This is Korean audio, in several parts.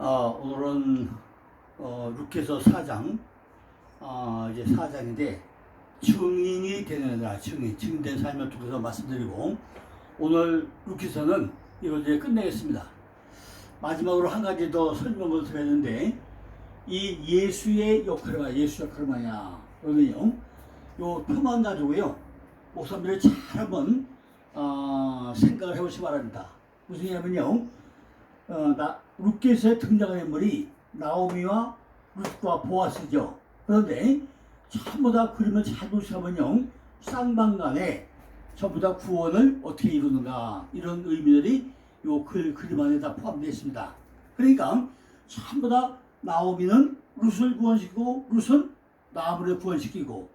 오늘은 루카서 4장, 이제 4장인데 증인이 되느니라. 증인된 삶을 통해서 말씀드리고, 오늘 루카서는 이걸 이제 끝내겠습니다. 마지막으로 한 가지 더 설명을 드렸는데, 이 예수의 역할이 예수 역할이 뭐냐 그러면요, 요 표만 가지고요 목사님들이 잘 한번 생각을 해보시기 바랍니다. 무슨 얘기냐면요, 루카서에 등장하는 인물이 나오미와 룻과 보아스죠. 그런데 전부 다 그림을 잘 보시면요, 쌍방간에 전부 다 구원을 어떻게 이루는가, 이런 의미들이 요 그림 안에 다 포함되어 있습니다. 그러니까 전부 다 나오미는 룻을 구원시키고, 룻은 나무를 구원시키고,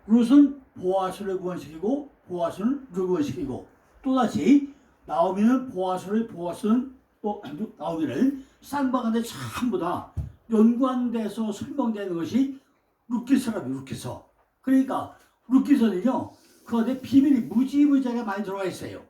룻은 보아스를 구원시키고, 보아스는 룻을 구원시키고, 또다시 나오미는 보아스를, 보아스는 또 나오미를, 쌍방간에 전부 다 연관돼서 설명되는 것이 루카서랍니다. 루카서. 그러니까 루카서는요, 그 안에 비밀이 무지무지하게 많이 들어가 있어요.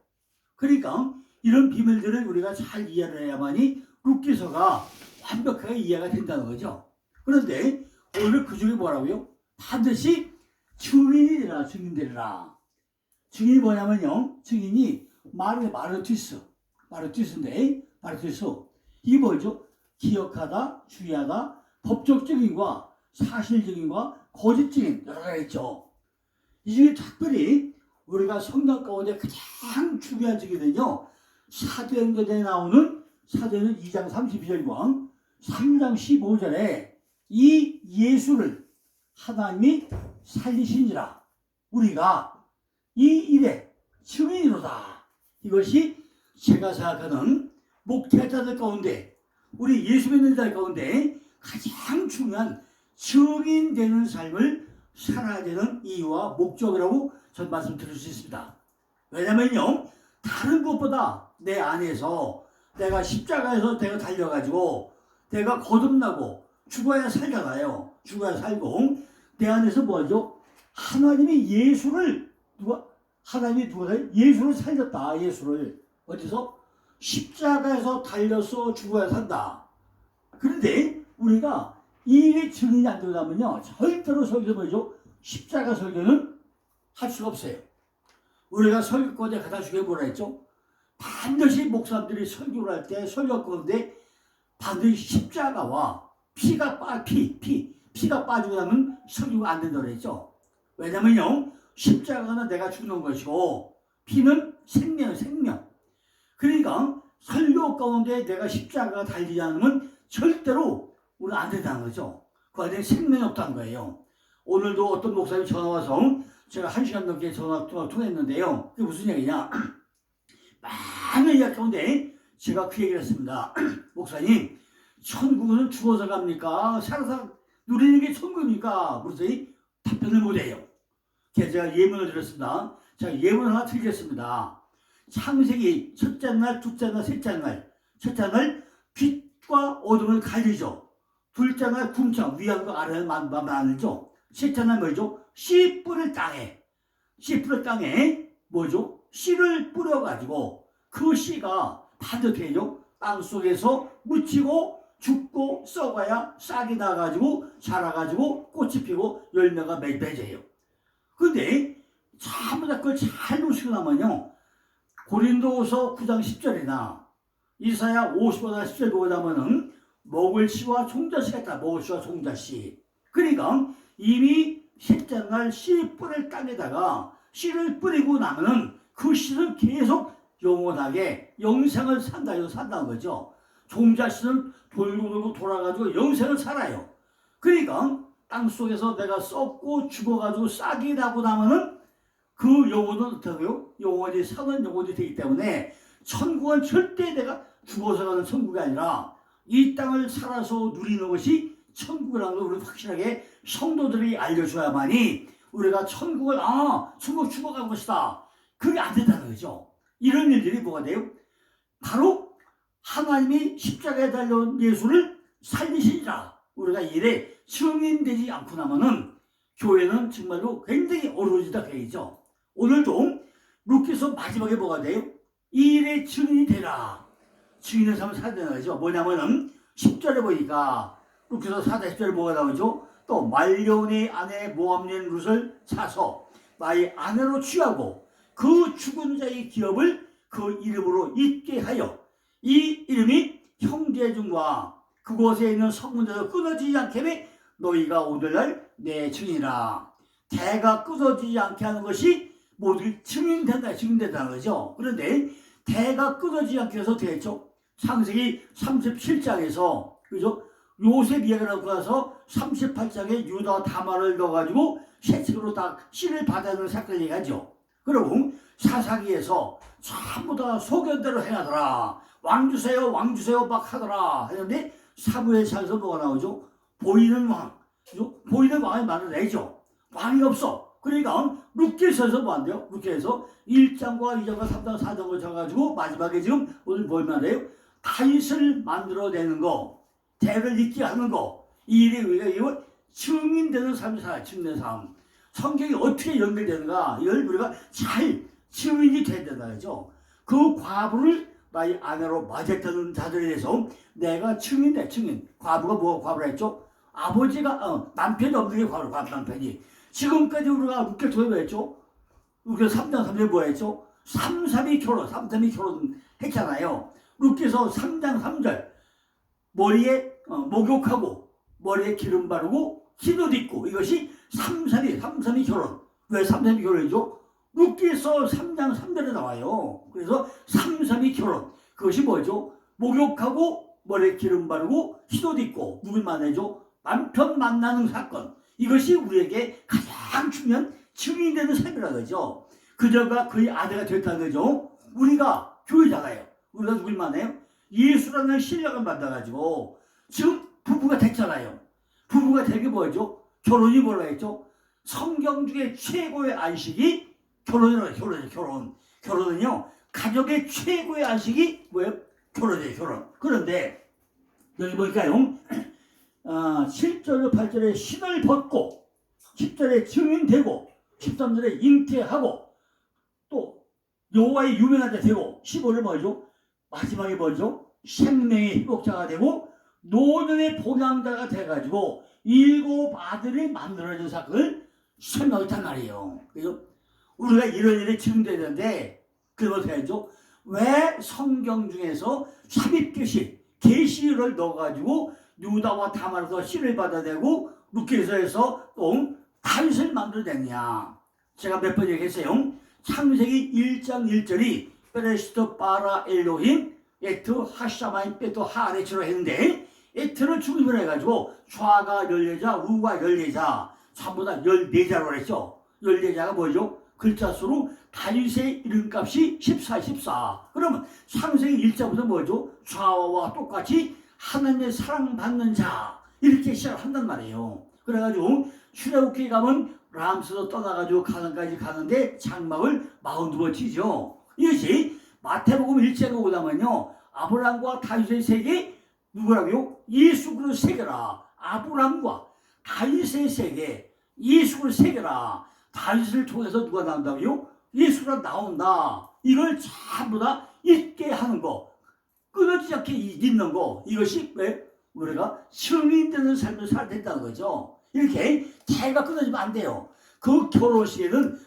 그러니까 이런 비밀들을 우리가 잘 이해를 해야만이 루카서가 완벽하게 이해가 된다는 거죠. 그런데 오늘 그 중에 뭐라고요? 반드시 증인이 되라, 증인 되라. 증인이 뭐냐면요, 증인이 마르투스인데, 마르투스, 이게 뭐죠? 기억하다, 주의하다, 법적 증인과 사실 증인과 거짓 증인, 여러 가지가 있죠. 이 중에 특별히 우리가 성경 가운데 가장 중요한 증인은요, 사도행전에 나오는 사도행전 2장 32절과 3장 15절에 이 예수를 하나님이 살리시니라, 우리가 이 일에 증인이로다. 이것이 제가 생각하는 목회자들 가운데, 우리 예수 믿는 자들 가운데 가장 중요한 증인되는 삶을 살아야 되는 이유와 목적이라고 저는 말씀드릴 수 있습니다. 왜냐면요, 다른 것보다 내 안에서 내가 십자가에서 내가 달려가지고 내가 거듭나고 죽어야 살잖아요. 죽어야 살고, 내 안에서 뭐죠? 하나님이 예수를 예수를 살렸다. 예수를 어디서? 십자가에서 달려서 죽어야 산다. 그런데 우리가 이 일의 증인이 안 되려면요, 절대로 설교 뭐죠? 십자가 설교는 할 수가 없어요. 우리가 설교권에 가다 중에 뭐라 했죠? 반드시 목사님들이 설교를 할 때 설교 가운데 반드시 십자가와 피가 빠지고 나면 설교가 안 된다고 했죠. 왜냐면요, 십자가는 내가 죽는 것이고 피는 생명. 그러니까 설교 가운데 내가 십자가가 달리지 않으면 절대로 우리는 안 된다는 거죠. 그 안에 생명이 없다는 거예요. 오늘도 어떤 목사님이 전화 와서 제가 1시간 넘게 전화 통했는데요, 그게 무슨 얘기냐, 많은 이야기 가운데 제가 그 얘기를 했습니다. 목사님, 천국은 죽어서 갑니까? 살아서 누리는 게 천국입니까? 그러더니 답변을 못해요. 제가 예문을 드렸습니다. 제가 예문을 하나 드리겠습니다. 창세기 첫째 날, 둘째 날, 셋째 날. 첫째 날 빛과 어둠을 가리죠. 둘째 날 궁창, 위안과 아래를 만들죠. 셋째 날 뭐죠? 씨 뿌릴 땅에 뭐죠? 씨를 뿌려가지고 그 씨가 반듯 해죠. 땅 속에서 묻히고 죽고 썩어야 싹이 나가지고 자라가지고 꽃이 피고 열매가 맺어요. 근데 전부 다 그걸 잘 보시고 나면요, 고린도후서 9장 10절이나 이사야 55장 10절 보고 나면은 먹을 씨와 종자씨가 있다. 먹을 씨와 종자씨. 그러니까 이미 셋째 날 씨 뿌릴 땅에다가 씨를 뿌리고 나면은 그 씨는 계속 영원하게 영생을 산다는 거죠. 종자씨는 돌고 돌아가지고 영생을 살아요. 그러니까 땅 속에서 내가 썩고 죽어가지고 싹이 나고 나면은 그 영혼은 어떻게요? 영원히 사는 영혼이 되기 때문에 천국은 절대 내가 죽어서 가는 천국이 아니라 이 땅을 살아서 누리는 것이 천국이라는 걸 우리 확실하게 성도들이 알려줘야만이 우리가 천국 죽어간 것이다, 그게 안 된다는 거죠. 이런 일들이 뭐가 돼요? 바로 하나님이 십자가에 달려온 예수를 살리시니라. 우리가 이래 증인되지 않고 나면은 교회는 정말로 굉장히 어려워지다 그러죠. 오늘도 루카서 마지막에 뭐가 돼요? 이 일의 증인이 되라. 증인의 삶을 살아야 되는 거죠. 뭐냐면은 10절에 보니까 루키서 4장 10절에 뭐가 나오죠? 또 말려온의 아내 모함된 룻을 사서 나의 아내로 취하고 그 죽은 자의 기업을 그 이름으로 잊게 하여 이 이름이 형제 중과 그곳에 있는 성문에서 끊어지지 않게 너희가 오늘날 내 증인이라. 대가 끊어지지 않게 하는 것이 모두 증인된다는 거죠. 그런데 대가 끊어지지 않게 해서 되겠죠. 창세기 37장에서 그죠? 요셉 이야기를 하고 나서 38장에 유다 다말을 넣어가지고 세척으로 다 씨를 받아야 되는 사건을 얘기하죠. 그리고 사사기에서 전부 다 소견대로 행하더라. 왕 주세요, 왕 주세요 막 하더라. 했는데 사무엘상에서 뭐가 나오죠? 보이는 왕. 그죠? 보이는 왕이 만들어내죠. 왕이 없어. 그러니까 룻기서에서 뭐 한대요? 룻기에서 1장과 2장과 3장, 4장을 적어가지고 마지막에 지금 오늘 뭘 말해요? 다윗을 만들어내는 거, 대를 잇게 하는 거, 이 일이 우리가 이거 증인되는 삶을 살아요. 증인되는 삶. 성경이 어떻게 연결되는가 이걸 우리가 잘 증인이 된다는 거죠. 그 과부를 나의 아내로 맞았다는 자들에 대해서 내가 증인돼. 증인. 과부가 뭐 과부를 했죠? 아버지가 남편이 없는 게 과부 남편이. 지금까지 우리가 룻기 통해 뭐 했죠? 룻기 3장 3절에 뭐 했죠? 332 결혼 했잖아요. 룻기서 3장 3절 머리에 목욕하고 머리에 기름 바르고 기도 딛고 이것이 332 결혼. 왜 332 결혼이죠? 룻기서 3장 3절에 나와요. 그래서 332 결혼. 그것이 뭐죠? 목욕하고 머리에 기름 바르고 기도 딛고 누굴 만나죠? 남편 만나는 사건. 이것이 우리에게 가장 중요한 증인되는 삶이라는 거죠. 그녀가 그의 아내가 됐다는 거죠. 우리가 교회자가요. 우리가 누굴 만나요? 예수라는 신령을 만나가지고 지금 부부가 됐잖아요. 부부가 되게 뭐죠? 결혼이 뭐라 했죠? 성경 중에 최고의 안식이 결혼이라고 해요. 결혼은요. 가족의 최고의 안식이 뭐예요? 결혼이에요. 결혼. 그런데 여기 보니까요. 7절 8절에 신을 벗고 10절에 증인되고 13절에 잉태하고 또 여호와의 유명한 자 되고 15절 뭐죠? 마지막에 뭐죠? 생명의 회복자가 되고 노년의 보장자가 돼가지고 7 아들이 만들어진 사건을 설명했단 말이에요. 그래서 우리가 이런 일이 증대되는데 그걸 어떻게 하죠? 왜 성경 중에서 삽입계시 계시를 넣어가지고 유다와 다말에서 씨를 받아내고 룻기서에서 또 다윗을 만들어냈냐? 제가 몇 번 얘기했어요. 창세기 1장 1절이 베레시트 바라 엘로힘 에트 하샤마인 빼또 하레츠로 했는데 에트를 중심으로 해가지고 좌가 14자 우가 14자 전부 다 14자로 했죠. 14자가 뭐죠? 글자 수로 다윗의 이름값이 14. 그러면 창세기 1장부터 뭐죠? 좌와 똑같이 하나님의 사랑받는 자 이렇게 시작을 한단 말이에요. 그래가지고 출애굽기에 가면 람스도 떠나가지고 가나안까지 가는데 장막을 42번 치죠. 이것이 마태복음 1장에 오고 나면요. 아브라함과 다윗의 세계 누구라고요? 예수 그리스도 세계라. 아브라함과 다윗의 세계 예수 그리스도 세계라. 다윗을 통해서 누가 나온다고요? 예수가 나온다. 이걸 전부 다 잊게 하는 거. 끊어지지 않게 잊는 거. 이것이 왜? 우리가 승인되는 삶을 살아야 된다는 거죠. 이렇게 자기가 끊어지면 안 돼요. 그 결혼식에는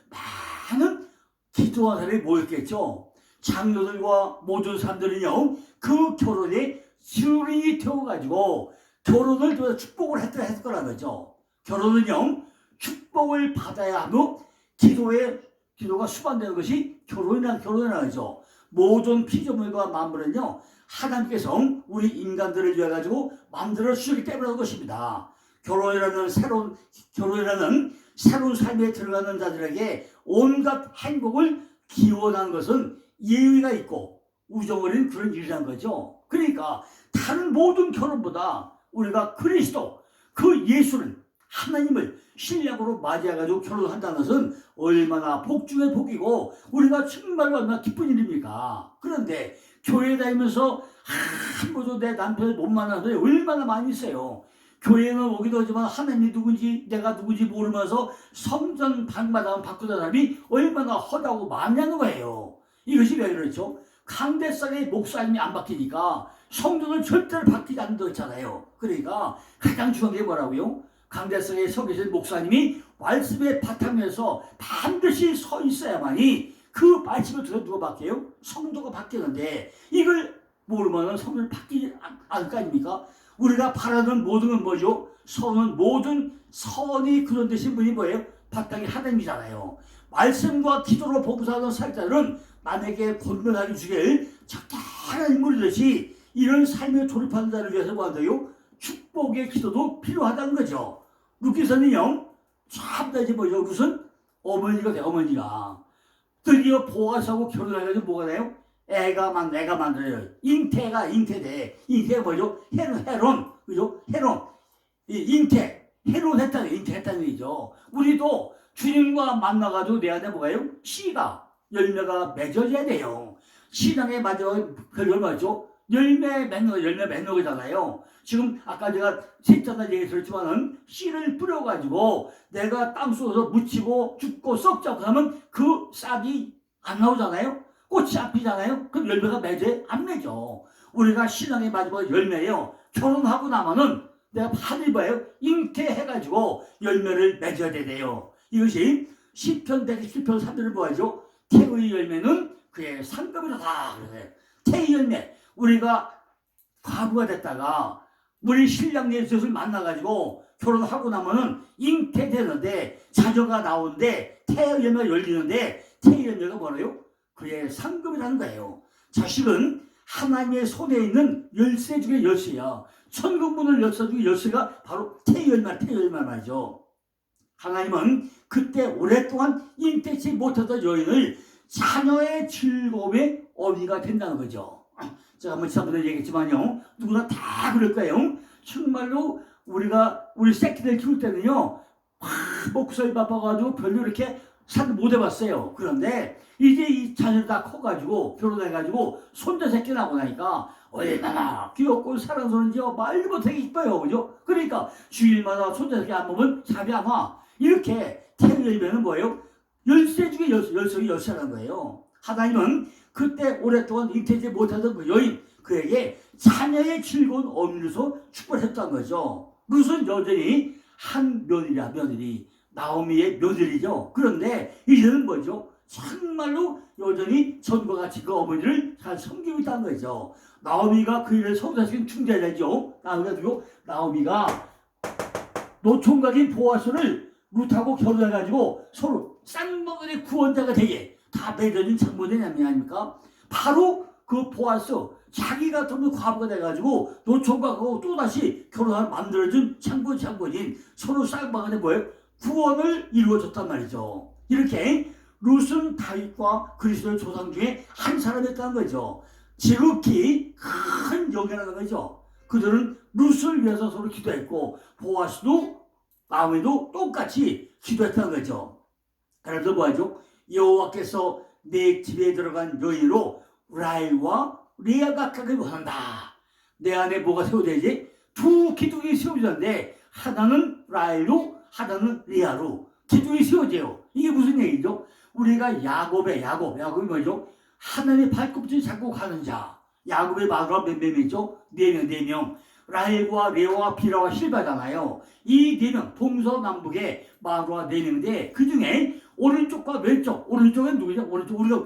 많은 기도하는 사람이 모였겠죠. 장로들과 모든 사람들은요. 그 결혼에 승인이 되어가지고 결혼을 통해서 축복을 했을 거라는 거죠. 결혼은요. 축복을 받아야 하고 기도가 수반되는 것이 결혼이라는 거죠. 모든 피조물과 만물은요. 하나님께서 우리 인간들을 위해 가지고 만들어 주셨기 때문에 것입니다. 결혼이라는 새로운 삶에 들어가는 자들에게 온갖 행복을 기원하는 것은 예의가 있고 우정어린 그런 일이라는 거죠. 그러니까 다른 모든 결혼보다 우리가 그리스도 그 예수를 하나님을 신랑으로 맞이해가지고 결혼한다는 것은 얼마나 복 중의 복이고 우리가 정말 얼마나 기쁜 일입니까? 그런데 교회 다니면서 한 번도 내 남편을 못 만나는 사람이 얼마나 많이 있어요. 교회는 오기도 하지만 하나님이 누군지 내가 누군지 모르면서 성전 방마다 바꾸던 사람이 얼마나 허다고 많냐는 거예요. 이것이 왜 그렇죠? 강대상의 목사님이 안 바뀌니까 성도는 절대로 바뀌지 않는다고 했잖아요. 그러니까 가장 중요한 게 뭐라고요? 강대상에 서 계신 목사님이 말씀의 바탕에서 반드시 서 있어야만이 그 말씀을 들어 누가 바뀌어요? 성도가 바뀌는데 이걸 모르면 성도는 바뀌지 않을 거 아닙니까? 우리가 바라는 모든 건 뭐죠? 선은 모든 선이 그런 되신 분이 뭐예요? 바탕이 하나님이잖아요. 말씀과 기도로 봉사하는 사역자들은 남에게 권면하기 주길 적당한 인물이듯이 이런 삶에 돌입하는 자를 위해서 뭐한다요? 축복의 기도도 필요하다는 거죠. 루키서는요, 참다 이제 뭐죠? 무슨 어머니가 돼, 어머니가. 드디어 보아서하고 결혼해가지고 뭐가 돼요? 애가 만들어요. 잉태돼. 잉태가 뭐죠? 헤론. 그죠? 헤론. 헤론했다는, 잉태했다는 얘기죠. 우리도 주님과 만나가지고 내 안에 뭐가요? 씨가, 열매가 맺어져야 돼요. 신앙의 마지막 결과는 뭐죠? 열매 맺는 거잖아요. 지금 아까 제가 셋째나 얘기 들었지만은 씨를 뿌려가지고 내가 땅속에서 묻히고 죽고 썩자고 하면 그 싹이 안 나오잖아요. 꽃이 안 피잖아요. 그럼 열매가 맺어요? 안 맺어. 우리가 신앙의 마지막 열매예요. 결혼하고 나면은 내가 반을 봐요. 잉태해가지고 열매를 맺어야 돼요. 이것이 시편 117편 3절을 보아죠. 태의 열매는 그의 상급이로다. 태의 열매. 우리가 과부가 됐다가 우리 신랑 예수를 만나가지고 결혼하고 나면은 잉태되는데 자녀가 나오는데 태의 열매가 열리는데 태의 열매가 뭐래요? 그의 상급이라는 거예요. 자식은 하나님의 손에 있는 열쇠 중에 열쇠야. 천국문을 열쇠 중에 열쇠가 바로 태의 열매 말이죠. 하나님은 그때 오랫동안 잉태치 못하던 여인을 자녀의 즐거움의 어미가 된다는 거죠. 제가 한번 지난번에 얘기했지만요. 누구나 다 그럴 거예요. 정말로 우리 새끼들 키울 때는요. 목소리 바빠가지고 별로 이렇게 산 못 해봤어요. 그런데 이제 이 자녀들 다 커가지고 결혼해가지고 손자 새끼 나고 나니까 얼마나 귀엽고 사랑스러운지 말도 못하게 이뻐요. 그죠? 그러니까 주일마다 손자 새끼 안 보면 잠이 안 와. 이렇게 태의 열매는 뭐예요? 열쇠 중에 열쇠라는 거예요. 하나님은 그때 오랫동안 잉태하지 못하던 그 여인, 그에게 자녀의 즐거운 어미로서 축복했다는 거죠. 룻은 여전히 한 며느리, 나오미의 며느리죠. 그런데 이제는 뭐죠? 정말로 여전히 전과 같이 그 어머니를 잘 섬기고 있다는 거죠. 나오미가 그 일을 성사시킨 중재자죠. 나오미가 노총각인 보아스를 룻하고 결혼해가지고 서로 쌍방울의 구원자가 되게 다 맺어진 장모된 남매 아닙니까? 바로 그 보아스 자기가 좀 과부가 돼가지고 노총각하고 또다시 결혼을 만들어준 장본인 서로 쌍방울의 뭐예요? 구원을 이루어줬단 말이죠. 이렇게 룻은 다윗과 그리스도의 조상 중에 한 사람이었다는 거죠. 지극히 큰 영예라는 거죠. 그들은 룻을 위해서 서로 기도했고 보아스도 나오미도 똑같이 기도했다는 거죠. 그래서 뭐하죠? 여호와께서 내 집에 들어간 여인으로 라헬과 레아가 가길 원한다. 내 안에 뭐가 세워져야지? 두 기둥이 세워지는데 하나는 라헬로 하나는 레아로 기둥이 세워져요. 이게 무슨 얘기죠? 우리가 야곱이 뭐죠? 하나님의 발꿈치 잡고 가는 자. 야곱의 마누라 몇 명이죠? 4명. 라헬과 레아와 비라와 실바잖아요. 이 4명, 동서남북의 마누라 4명인데 그 중에 오른쪽과 왼쪽, 오른쪽은 누구죠?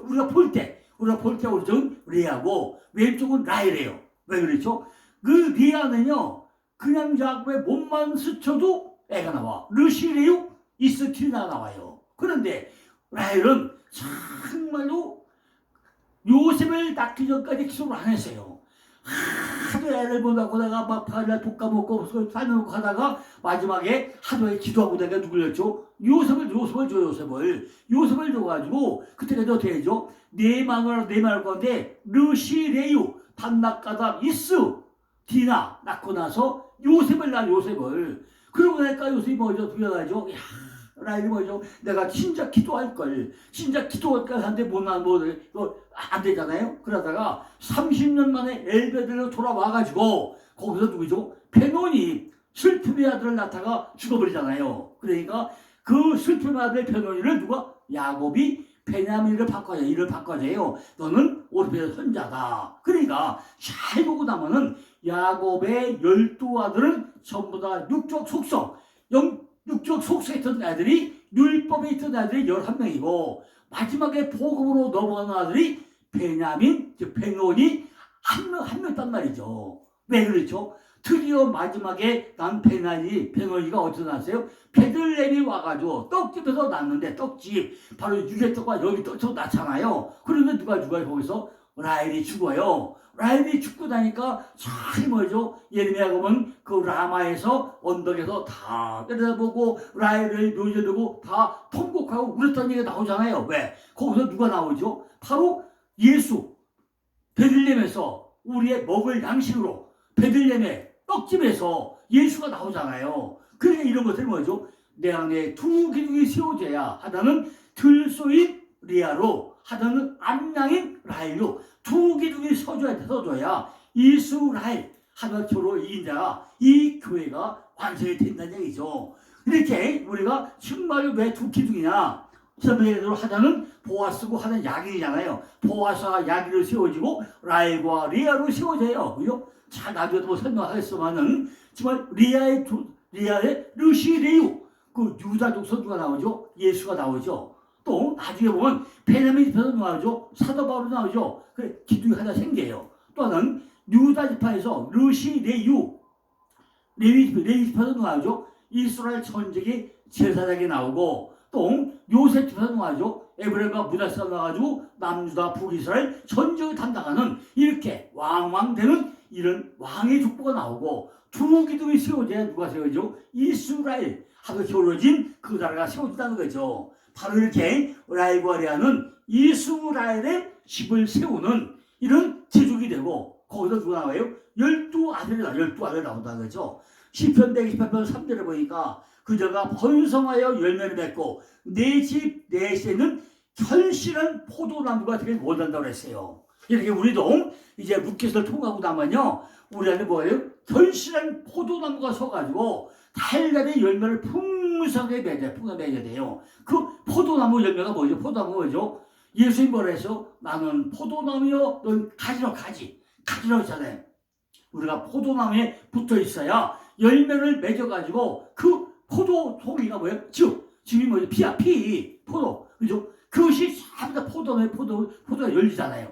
우리가 볼 때 오른쪽은 레아고 왼쪽은 라헬이에요. 왜 그렇죠? 그 레아는요, 그냥 야곱의 몸만 스쳐도 애가 나와. 르시레요? 이스티나 나와요. 그런데 라헬은 정말로 요셉을 낳기 전까지 기도를 안 했어요. 하도 애를 보다가 막 발을 볶아먹고 살려놓고 하다가 마지막에 하도에 기도하고 내가 누굴렸죠? 요셉을 줘가지고 그때까지 어떻게 해죠? 네 마누라 건데 르시레유 단낙가다 이스 디나 낳고 나서 요셉을 그러고 나니까 요셉이 뭐죠? 두려워하죠. 라헬이 뭐죠? 내가 진짜 기도할 걸 하는데 안 되잖아요. 그러다가 30년 만에 엘베드로 돌아와가지고 거기서 누구죠? 베논이 슬픔의 아들을 낳다가 죽어버리잖아요. 그러니까 그 슬픔의 아들 베논이를 누가? 야곱이 베냐민을 바꿔야 이를 바꿔줘요. 너는 오르베의 손자다. 그러니까 잘 보고 나면은 야곱의 12아들은 전부 다 육적 속성, 육적 속성에 있던 아들이 율법에 있던 아들이 11명이고 마지막에 복음으로 넘어가는 아들이 베냐민, 즉 베논이 한 명 있단 말이죠. 왜 그렇죠? 드디어 마지막에 난 베논이가 어디서 났어요? 베들레헴이 와가지고 떡집에서 났는데 떡집 바로 유대떡과 여기 떡에서 났잖아요. 그러면 누가 죽어요? 거기서 라헬이 죽어요. 라헬이 죽고 나니까 잘 뭐죠? 예레미야 보면 그 라마에서 언덕에서 다 때려다보고 라헬을 묘제되고 다 통곡하고 울었다는 얘기가 나오잖아요. 왜? 거기서 누가 나오죠? 바로 예수. 베들레헴에서 우리의 먹을 양식으로 베들레헴의 떡집에서 예수가 나오잖아요. 그러니까 이런 것들이 뭐죠? 내 안에 두 기둥이 세워져야 하나는 들소인 리아로 하나는 암양인 라헬로 두 기둥이 서줘야 이스라엘 하나 서로 이긴 자가 이 교회가 완성이 된다는 얘기죠. 이렇게 우리가 정말 왜 두 기둥이냐? 설명대로 하나는 보아스고 하나는 야긴이잖아요. 보아스와 야긴으로 세워지고 라헬과 리아로 세워져요. 그죠? 자, 나중에 또 설명하겠지만은 정말 리아의 르시레유 그 유다족 선주가 나오죠. 예수가 나오죠. 또 나중에 보면 베냐민 지파에서 나오죠. 사도 바울이 나오죠. 그래 기둥이 하나 생겨요. 또 하나는 유다 지파에서 르시레유 레위 지파에서 나오죠. 이스라엘 전쟁의 제사장이 나오고 또 요셉 지파에서 나오죠. 에브라임과 므낫세가 나와가지고 남유다 북이스라엘 전쟁을 담당하는 이렇게 왕왕되는 이런 왕의 족보가 나오고 두 기둥이 세워져야 누가 세워지죠? 이스라엘 하고 겨루어진 그 나라가 세워진다는 거죠. 바로 이렇게 라헬과 레아는 이스라엘의 집을 세우는 이런 제족이 되고 거기서 누가 나와요? 12아들이 나온다는 거죠. 시편 128편 3절에 보니까 그저가 번성하여 열매를 맺고 내 집 내 세는 결실한 포도나무가 되길 원한다고 했어요. 이렇게 우리도 이제 룻기서를 통하고 나면요 우리 안에 뭐예요? 결실한 포도나무가 서가지고 달달이 열매를 풍성하게 맺어야 돼요. 그 포도나무 열매가 뭐죠? 포도나무 뭐죠? 예수님 뭐라 해서 나는 포도나무요 넌 가지로 가지로 있잖아요. 우리가 포도나무에 붙어 있어야 열매를 맺어가지고 그 포도 송이가 뭐예요? 즙이 뭐죠? 피야 포도 그죠? 그것이 전부 다 포도가 열리잖아요.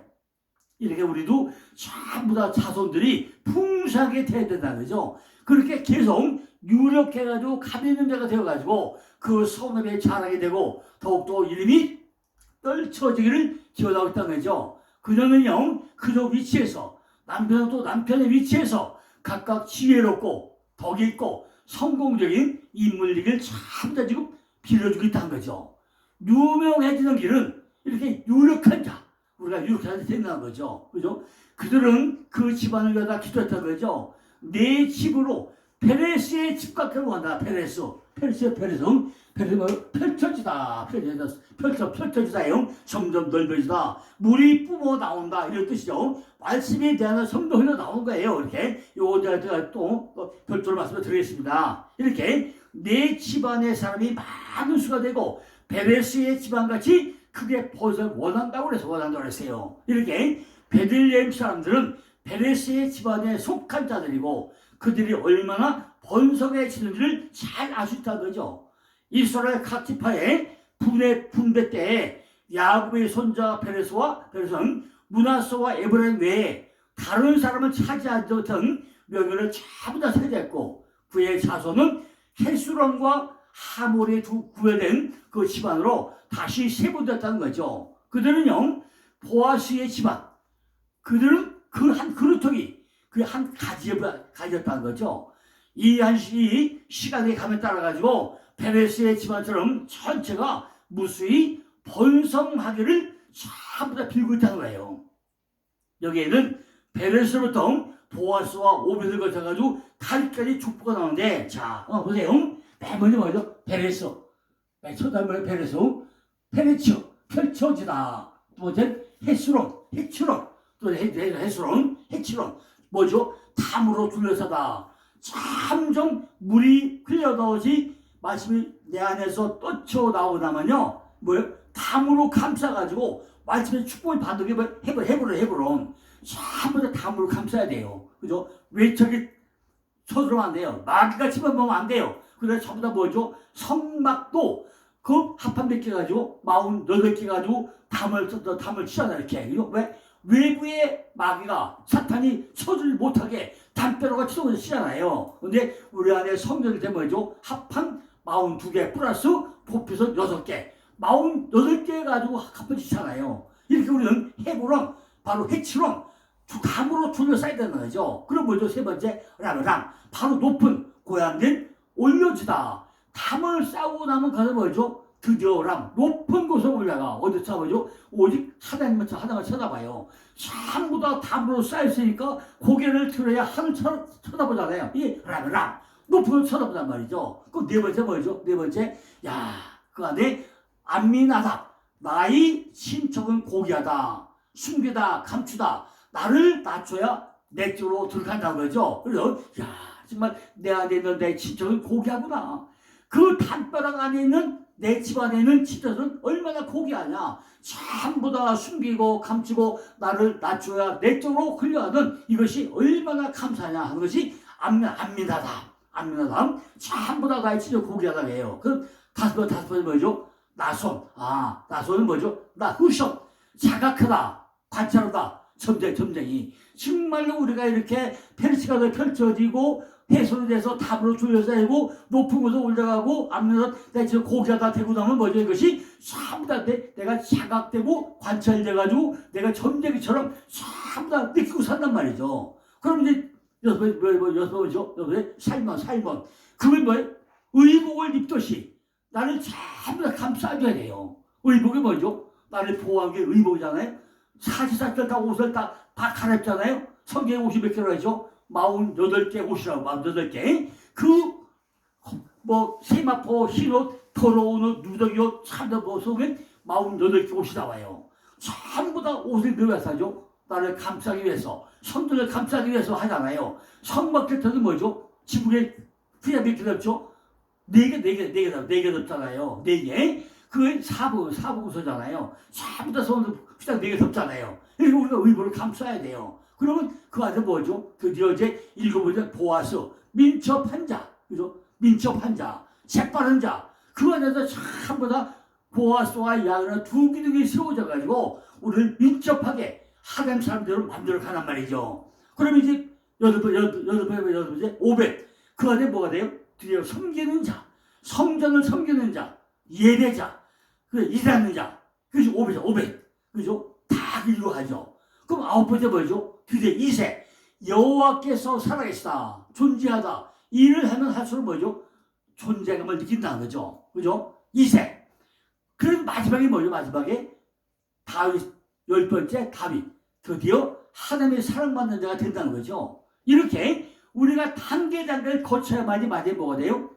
이렇게 우리도 전부 다 자손들이 풍성하게 돼야 된다는 거죠. 그렇게 계속 유력해가지고 감 있는 자가 되어가지고 그 성읍에 자라게 되고 더욱더 이름이 떨쳐지기를 기원하고 있다는 거죠. 그녀는요 그녀 위치에서 남편은 또 남편의 위치에서 각각 지혜롭고 덕이 있고 성공적인 인물이길 참다 지금 빌어주고 있다는 거죠. 유명해지는 길은 이렇게 유력한 자 우리가 유력한 자 된다는 거죠. 그죠? 그들은 그 집안을 갖다 기도했다는 거죠. 내 집으로 페레스의 집 같다고 한다. 페레스 펼쳐지다. 펼쳐지다요. 점점 넓어지다. 물이 뿜어 나온다. 이런 뜻이죠. 말씀에 대한 성도 흘러 나온 거예요. 이렇게 요거 제가 또 별도로 말씀을 드리겠습니다. 이렇게 내 집안의 사람이 많은 수가 되고 베레스의 집안같이 크게 벗어 원한다고 했어요. 이렇게 베들레헴 사람들은 베레스의 집안에 속한 자들이고 그들이 얼마나 번성해지는지를 잘 알 수 있다는 거죠. 이스라엘 각 지파의 분배 때에 야곱의 손자 베레스는 므낫세와 에브라임 외에 다른 사람을 차지하던 명예를 전부 다 차지했고 그의 자손은 헤스론과 하몰에 구별된 그 집안으로 다시 세분됐다는 거죠. 그들은요 보아스의 집안 그들은 그 한 그루터기 그 한 가지였다는 거죠. 이 시간이 감에 따라 가지고 베레스의 집안처럼 전체가 무수히 번성하기를 전부 다 빌고 있다는 거예요. 여기에는 베레스로부터 보아스와 오벳을 거쳐가지고 다리까지 축복가 나오는데 자 보세요. 맨 먼저 뭐죠? 베레스 맨 첫단번에 베레스 펼쳐지다. 두 번째 헤스론 또 헤스론 뭐죠? 담으로 둘러싸다. 점점 물이 흘러나오지 말씀이 내 안에서 떠쳐 나오다만요 뭐예요? 담으로 감싸가지고 말씀에 축복을 받는 게 해보론 전부 다 담으로 감싸야 돼요. 그죠? 왜 저기 쳐들어오면 안 돼요. 마귀가 집어먹으면 안 돼요. 그래서 전부 다 뭐죠? 성막도 그 합판 몇 개 가지고 48개 가지고 담을 치잖아 이렇게. 이거 왜? 외부의 마귀가 사탄이 쳐들지 못하게 담벼락을 치잖아요. 근데 우리 안에 성전일 때 뭐죠? 합판 42개 플러스 보피선 6개 48개 가지고 합판 치잖아요. 이렇게 우리는 해보랑 바로 해치랑 담으로 둘러싸야 되는 거죠. 그럼 뭐죠? 세 번째 라면 바로 높은 고향된 올려주다. 담을 쌓고 나면 가서 뭐죠? 드디어 높은 곳에 올라가. 어디 찾아보죠? 오직 하나님을 쳐다봐요. 전부 다 담으로 쌓였으니까 고개를 들어야 하늘 쳐다보잖아요. 이게 라면 높은 곳을 쳐다보단 말이죠. 그럼 네 번째 뭐죠? 네 번째, 그 안에 안미나다. 나의 신척은 고귀하다. 숨기다, 감추다. 나를 낮춰야 내 쪽으로 들어간다는 거죠. 그래서 정말 내 안에 있는 내 친척은 고귀하구나. 그 담벼락 안에 있는 내 집 안에 있는 친척은 얼마나 고귀하냐. 전부 다 숨기고 감추고 나를 낮춰야 내 쪽으로 흘려가는 이것이 얼마나 감사하냐 하는 것이 안민하다. 전부 다 나의 친척 고귀하다고 해요. 그럼 다섯 번째 뭐죠? 나손. 나손은 뭐죠? 후손. 자각하다. 관찰하다. 점쟁이. 정말로 우리가 이렇게 페르시가 펼쳐지고 해소이 돼서 답으로 줄여서 되고 높은 곳에 올라가고 앞면서 내가 지금 고기하다 되고 나면 뭐죠? 이것이 전부 다 내가 자각되고 관찰돼가지고 내가 점쟁이처럼 전부 다 느끼고 산단 말이죠. 그럼 이제 여섯 번이죠? 살몬. 그건 뭐예요? 의복을 입듯이 나를 전부 다 감싸줘야 돼요. 의복이 뭐죠? 나를 보호한 게 의복이잖아요. 사시사철 다 옷을 다 갈아입잖아요. 성경에 옷이 몇 개로 하죠? 48개 옷이라고 48개. 세마포, 흰옷, 더러운 옷, 누더기 옷, 참다 속에 48개 옷이 나와요. 전부 다 옷을 왜 사죠? 나를 감싸기 위해서, 성전을 감싸기 위해서 하잖아요. 성막 곁에는 뭐죠? 지붕에 휘가 몇 개 덮죠? 4개 덮잖아요. 4개. 그게 사부구서잖아요. 전부 다 손으로 휘장 4개 덮잖아요. 그리고 우리가 의복을 감싸야 돼요. 그러면 그 안에 뭐죠? 드디어 이제 7번째 보아스, 민첩한 자, 그죠? 민첩한 자, 재빠른 자. 그 안에서 전부 다 보아스와 야그나 두 기둥이 세워져가지고 우리를 민첩하게 하나님 사람들을 만들어 가란 말이죠. 그럼 이제 여덟 번째, 오벳. 그 안에 뭐가 돼요? 드디어 섬기는 자, 성전을 섬기는 자, 예배자, 일하는 자. 그죠? 오벳. 그죠? 다 이루어가죠. 그럼 9번째 뭐죠? 드디어 이세. 여호와께서 살아계시다. 존재하다. 일을 하면 할수록 뭐죠? 존재감을 느낀다는 거죠. 그죠? 이세. 그럼 마지막에 뭐죠? 마지막에 다윗, 10번째 다윗. 드디어 하나님의 사랑받는 자가 된다는 거죠. 이렇게 우리가 단계를 거쳐야만이 마지막에 뭐가 돼요?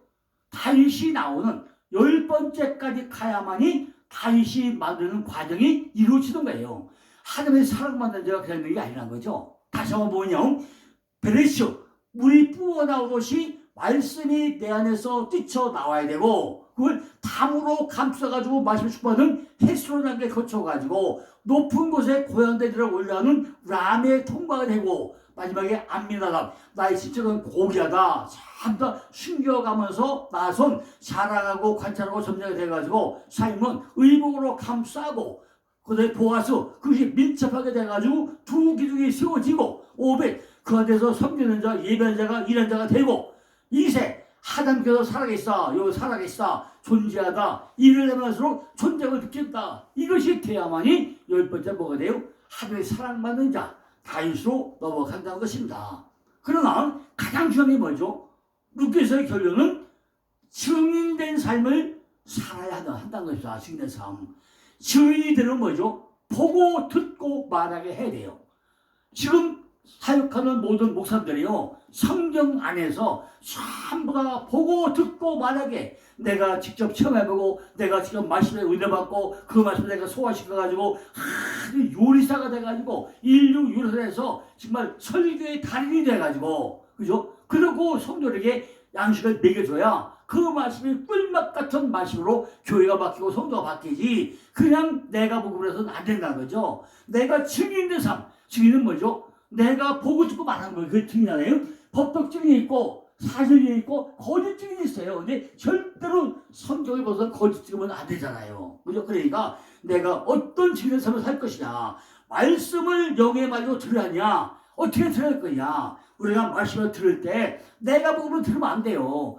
다윗이 나오는 10번째까지 가야만이 다윗이 만드는 과정이 이루어지는 거예요. 하나님의 사랑받는 자가 그냥 있는 게 아니란 거죠. 다시 한번 보면요. 베레시오, 물이 뿌어나오듯이 말씀이 내 안에서 뛰쳐나와야 되고 그걸 담으로 감싸가지고 말씀을 축복하는 햇수로 단계 거쳐가지고 높은 곳에 고향대들을 올라가는 람의 통과가 되고 마지막에 안미나람, 나의 신적은 고귀하다. 참다 숨겨가면서 나선 자랑하고 관찰하고 점령이 돼가지고 삶은 의복으로 감싸고 그다음에 보아스 그것이 민첩하게 돼가지고 두 기둥이 세워지고 오벳 그 안에서 섬기는 자, 예배하는 자가 일하는 자가 되고 이세 하나님께서 살아계시다. 여기 살아계시다. 존재하다. 일을 하면서 존재감을 느낀다. 이것이 돼야만이 10번째 뭐가 돼요? 하나님의 사랑받는 자 다윗으로 넘어간다는 것입니다. 그러나 가장 중요한 게 뭐죠? 루카서의 결론은 증인된 삶을 살아야 한다는 것이다. 증인된 삶. 증인이들은 뭐죠? 보고 듣고 말하게 해야 돼요. 지금 사역하는 모든 목사들이요. 성경 안에서 전부 다 보고 듣고 말하게 내가 직접 체험해보고 내가 지금 말씀에 은혜받고 그 말씀을 내가 소화시켜가지고 요리사가 돼가지고 인류 요리사에서 정말 설교의 달인이 돼가지고 그죠? 그리고 성도에게 양식을 먹여줘야 그 말씀이 꿀맛 같은 말씀으로 교회가 바뀌고 성도가 바뀌지 그냥 내가 복음을 해서는 안 된다는 거죠. 내가 증인된 삶, 증인은 뭐죠? 내가 보고 듣고 말하는 거예요. 그게 증인이잖아요. 법적 증인이 있고 사실이 있고 거짓 증인이 있어요. 근데 절대로 성경을 벗어나 거짓 증인은 안 되잖아요. 그죠? 그러니까 내가 어떤 증인의 삶을 살 것이냐, 말씀을 영의 말로 들으냐, 어떻게 들을 거냐. 우리가 말씀을 들을 때 내가 복음을 들으면 안 돼요.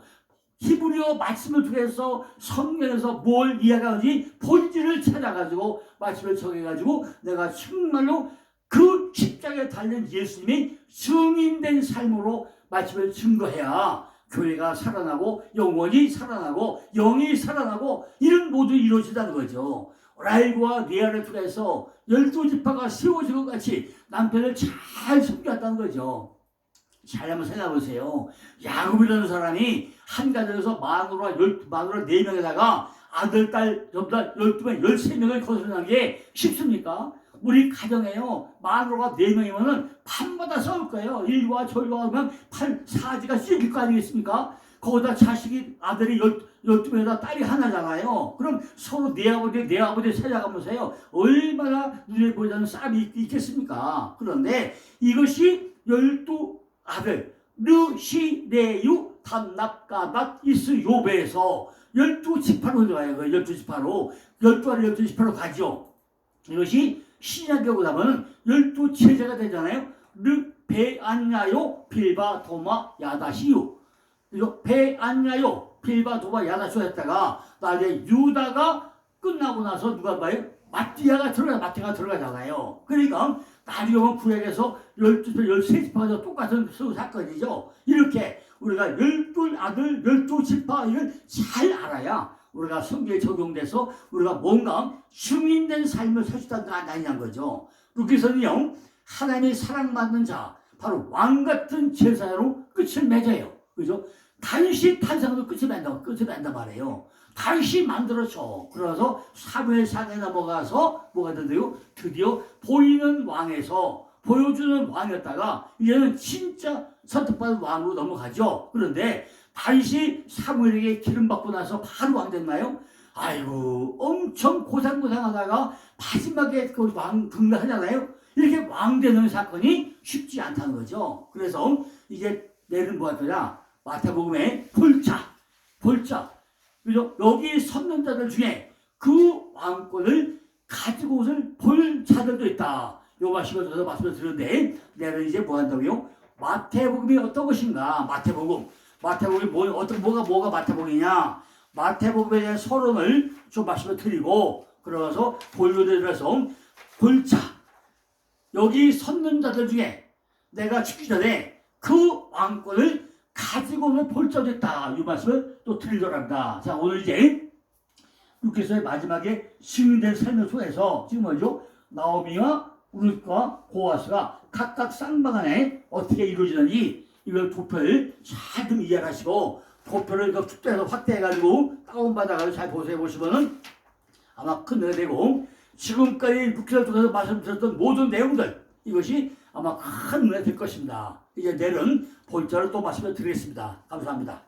히브리어 말씀을 통해서 성경에서 뭘 이야기하는지 본질을 찾아가지고 말씀을 정해가지고 내가 정말로 그 십자가에 달린 예수님이 증인된 삶으로 말씀을 증거해야 교회가 살아나고 영원히 살아나고 영이 살아나고 이런 모두 이루어진다는 거죠. 라헬과 레아를 통해서 12지파가 세워진 것 같이 남편을 잘 섬겼다는 거죠. 잘 한번 생각해 보세요. 야곱이라는 사람이 한 가정에서 마누라 4명에다가 아들, 딸, 전부 12명, 13명을 거스르는 게 쉽습니까? 우리 가정에요. 마누라가 4명이면은 밤마다 싸울 거예요. 일과 절과 하면 사지가 찢길 거 아니겠습니까? 거기다 자식이 아들이 12명에다 딸이 하나잖아요. 그럼 서로 내 아버지 찾아가면서요. 얼마나 눈에 보이지 않는 싸움이 있겠습니까? 그런데 이것이 12아들 르시레유 단납가닷 이스 요베에서 12지파로 들어가요. 12지파로 12아들 12지파로 가죠. 이것이 신약에 오고 나면 12제자가 되잖아요. 르 베안야요 빌바 도마 야다시유. 이거 베안야요 빌바 도마 야다시유 했다가 나중에 유다가 끝나고 나서 누가 봐요? 마티아가 들어가잖아요. 그러니까 나중에 보면 구약에서 12지파, 13지파가 똑같은 사건이죠. 이렇게 우리가 12아들, 12지파 이걸 잘 알아야 우리가 성경에 적용돼서 우리가 뭔가 증인된 삶을 살 수 있다는 거 아니냐는 거죠. 루키서는요, 하나님의 사랑받는 자, 바로 왕같은 제사로 끝을 맺어요. 그죠? 다윗이 탄생으로 끝을 맺는단 말이에요. 다윗이 만들어줘. 그래서 사무엘상에 넘어가서 뭐가 되는데요? 드디어 보이는 왕에서 보여주는 왕이었다가 이제는 진짜 선택받은 왕으로 넘어가죠. 그런데 다윗이 사무엘에게 기름 받고 나서 바로 왕 됐나요? 아이고 엄청 고생하다가 마지막에 그 왕 등극하잖아요. 이렇게 왕 되는 사건이 쉽지 않다는 거죠. 그래서 이제 내일은 뭐 할 거냐? 마태복음에 볼자 그죠? 여기 섰는 자들 중에 그 왕권을 가지고 옷을 볼 자들도 있다. 요 말씀을 저도 말씀을 드렸는데 내일은 이제 뭐 한다고요? 마태복음이 어떤 것인가? 마태복음이 뭐가 마태복음이냐? 마태복음에 대한 서론을 좀 말씀을 드리고 그러면서 본론에서 볼자 여기 섰는 자들 중에 내가 죽기 전에 그 왕권을 가지고는 볼자도 있다. 이 말씀을 또 드리려고 합니다. 자, 오늘 이제 루키서의 마지막에 증인된 삶을 통해서 지금 뭐죠? 나오미와 룻과 보아스가 각각 쌍방 안에 어떻게 이루어지는지 이걸 도표를 잘 좀 이해하시고 도표를 축대해서 확대해가지고 다운받아가지고 잘 보시면은 아마 큰 은혜가 되고 지금까지 루키서를 통해서 말씀드렸던 모든 내용들 이것이 아마 큰 은혜가 될 것입니다. 이제 내일은 본자를 또 말씀을 드리겠습니다. 감사합니다.